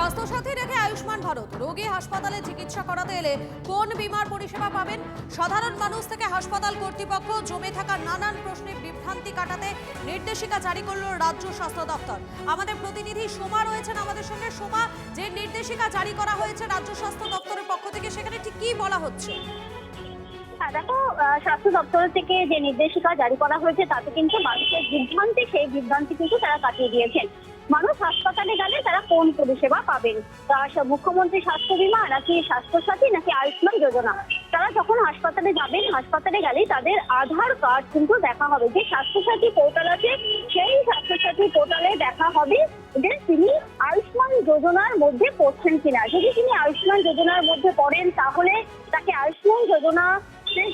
স্বাস্থ্যসাথী রেখে আয়ুষ্মান ভারত, রোগী হাসপাতালে চিকিৎসা করাতে এলে কোন বিমার পরিষেবা পাবেন? সাধারণ মানুষ থেকে হাসপাতাল কর্তৃপক্ষ জমে থাকা নানান প্রশ্নের বিভ্রান্তি কাটাতে নির্দেশিকা জারি করল রাজ্য স্বাস্থ্য দপ্তর। আমাদের প্রতিনিধি সোমা রয়েছেন আমাদের সঙ্গে। সোমা, যে নির্দেশিকা জারি করা হয়েছে রাজ্য স্বাস্থ্য দপ্তরের পক্ষ থেকে, সেখানে ঠিক কি বলা হচ্ছে? দেখো, স্বাস্থ্য দপ্তর থেকে যে নির্দেশিকা জারি করা হয়েছে তাতে কিন্তু মানুষের বিভ্রান্তি, সেই বিভ্রান্তি কিন্তু তারা কাটিয়ে দিয়েছেন। মানুষ হাসপাতালে গেলে তারা কোন পরিষেবা পাবেন, মুখ্যমন্ত্রী স্বাস্থ্য বীমা নাকি স্বাস্থ্যসাথী নাকি আয়ুষ্মান যোজনা, তারা যখন হাসপাতালে যাবেন, হাসপাতালে গেলে তাদের আধার কার্ড কিন্তু দেখা হবে। যে স্বাস্থ্যসাথী পোর্টাল আছে সেই স্বাস্থ্যসাথী পোর্টালে দেখা হবে যে তিনি আয়ুষ্মান যোজনার মধ্যে পড়ছেন কিনা। যদি তিনি আয়ুষ্মান যোজনার মধ্যে পড়েন তাহলে তাকে আয়ুষ্মান যোজনা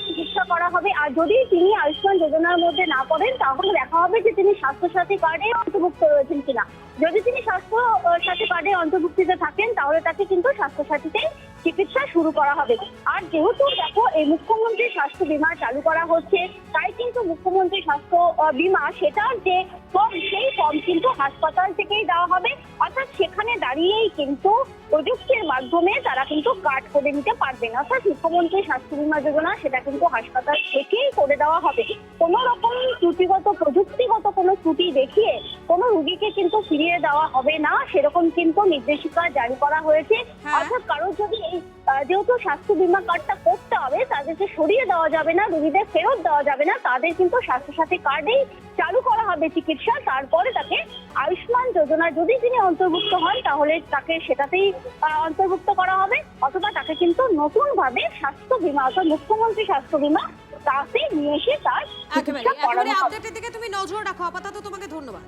চিকিৎসা করা হবে, আর যদি তিনি আয়ুষ্মান যোজনার মধ্যে না পড়েন তাহলে দেখা হবে যে তিনি স্বাস্থ্যসাথী কার্ডে অন্তর্ভুক্ত রয়েছেন কিনা। যদি তিনি স্বাস্থ্যসাথী কার্ডে অন্তর্ভুক্তিতে থাকেন তাহলে তাকে কিন্তু স্বাস্থ্যসাথীতে চিকিৎসা শুরু করা হবে। আর যেহেতু দেখো এই মুখ্যমন্ত্রী স্বাস্থ্য বীমা চালু করা হচ্ছে, তাই কিন্তু মুখ্যমন্ত্রী স্বাস্থ্য বীমা সেটার যে ফর্ম, সেই ফর্ম কিন্তু হাসপাতাল থেকেই দেওয়া হবে। অর্থাৎ সেখানে দাঁড়িয়েই কিন্তু প্রযুক্তির মাধ্যমে তারা কিন্তু কার্ড করে নিতে পারবেন। অর্থাৎ মুখ্যমন্ত্রী স্বাস্থ্য বীমা যোজনা সেটা কিন্তু হাসপাতাল থেকেই করে দেওয়া হবে। কোনো রকম ত্রুটিগত প্রযুক্তিগত কোনো ত্রুটি দেখিয়ে কোনো রুগীকে কিন্তু ফিরিয়ে দেওয়া হবে না, সেরকম কিন্তু নির্দেশিকা জারি করা হয়েছে। অর্থাৎ কারোর যদি যেহেতু স্বাস্থ্য বীমা কার্ডটা করতে হবে, তাদেরকে সরিয়ে দেওয়া যাবে না, রোগীদের ফেরত দেওয়া যাবে না, তাদের কিন্তু স্বাস্থ্যসাথী কার্ডেই চালু করা হবে চিকিৎসা। তারপরে তাকে আয়ুষ্মান যোজনা যদি তিনি অন্তর্ভুক্ত হন তাহলে তাকে সেটাতেই অন্তর্ভুক্ত করা হবে, অথবা তাকে কিন্তু নতুন ভাবে স্বাস্থ্য বীমা অর্থাৎ মুখ্যমন্ত্রী স্বাস্থ্য বীমা তাতে নিয়ে এসে তার চিকিৎসা করানো হবে। আপডেটের দিকে তুমি নজর রাখো। আপাতত তোমাকে ধন্যবাদ।